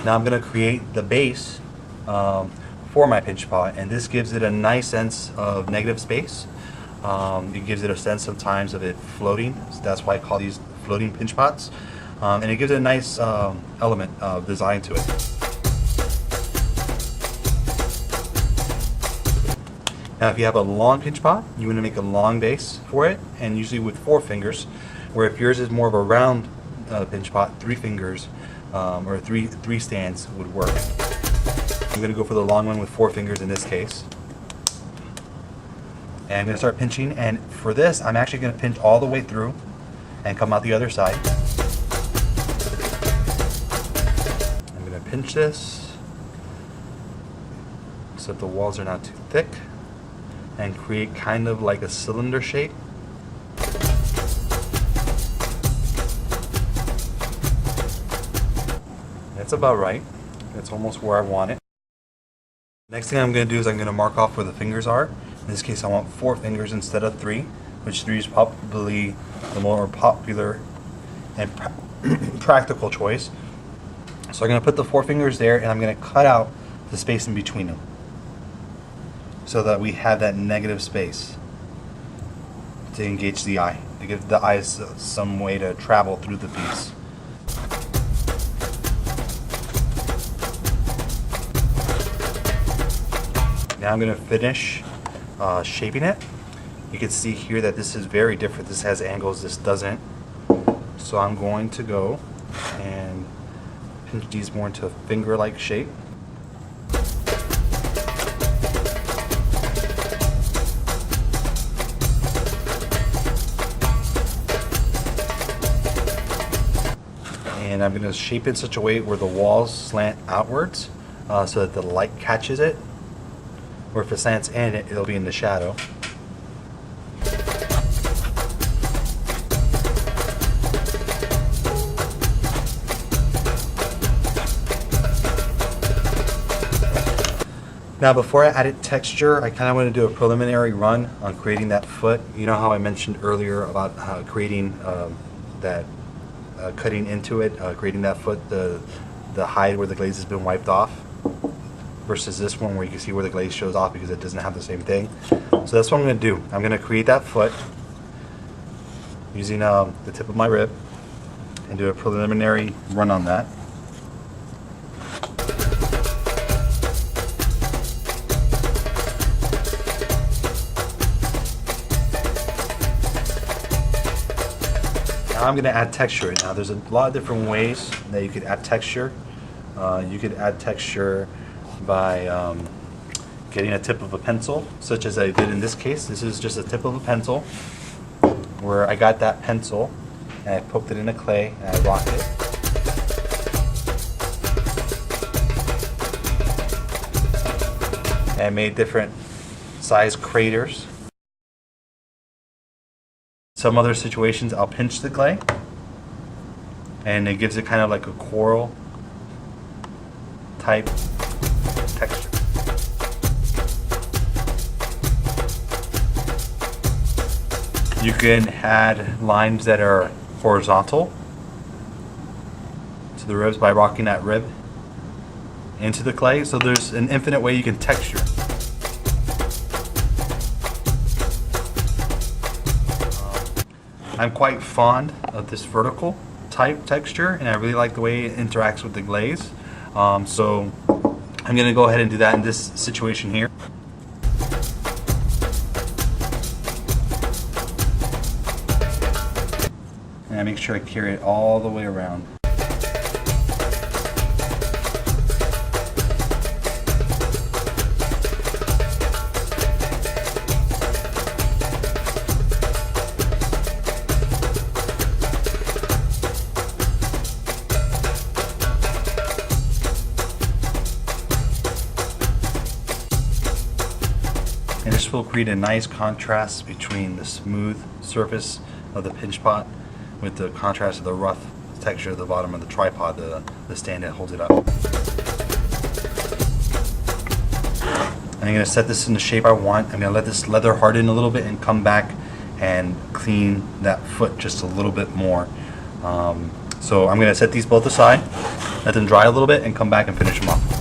Now I'm going to create the base for my pinch pot, and this gives it a nice sense of negative space. It gives it a sense sometimes of it floating, so that's why I call these floating pinch pots. And it gives it a nice element of design to it. Now if you have a long pinch pot, you want to make a long base for it, and usually with 4 fingers, where if yours is more of a round pinch pot, 3 fingers or three stands would work. I'm going to go for the long one with 4 fingers in this case. And I'm going to start pinching, and for this I'm actually going to pinch all the way through and come out the other side. I'm going to pinch this so that the walls are not too thick, and create kind of like a cylinder shape. That's about right. That's almost where I want it. Next thing I'm going to do is I'm going to mark off where the fingers are. In this case I want 4 fingers instead of 3, which 3 is probably the more popular and practical choice. So I'm going to put the 4 fingers there, and I'm going to cut out the space in between them, so that we have that negative space to engage the eye, to give the eyes some way to travel through the piece. Now I'm going to finish shaping it. You can see here that this is very different. This has angles, this doesn't. So I'm going to go and pinch these more into a finger-like shape. And I'm going to shape it in such a way where the walls slant outwards so that the light catches it. Or if it slants in, it'll be in the shadow. Now before I added texture, I kind of want to do a preliminary run on creating that foot. You know how I mentioned earlier about how creating that cutting into it, creating that foot, the hide where the glaze has been wiped off, versus this one where you can see where the glaze shows off because it doesn't have the same thing. So that's what I'm going to do. I'm going to create that foot using the tip of my rib and do a preliminary run on that. Now I'm going to add texture. Now there's a lot of different ways that you could add texture. You could add texture by getting a tip of a pencil, such as I did in this case. This is just a tip of a pencil, where I got that pencil and I poked it in the clay and I rocked it. And I made different size craters. Some other situations I'll pinch the clay and it gives it kind of like a coral type texture. You can add lines that are horizontal to the ribs by rocking that rib into the clay. So there's an infinite way you can texture. I'm quite fond of this vertical type texture, and I really like the way it interacts with the glaze. So I'm going to go ahead and do that in this situation here. And I make sure I carry it all the way around. And this will create a nice contrast between the smooth surface of the pinch pot with the contrast of the rough texture at the bottom of the tripod, the stand that holds it up. I'm going to set this in the shape I want. I'm going to let this leather harden a little bit and come back and clean that foot just a little bit more. So I'm going to set these both aside, let them dry a little bit, and come back and finish them off.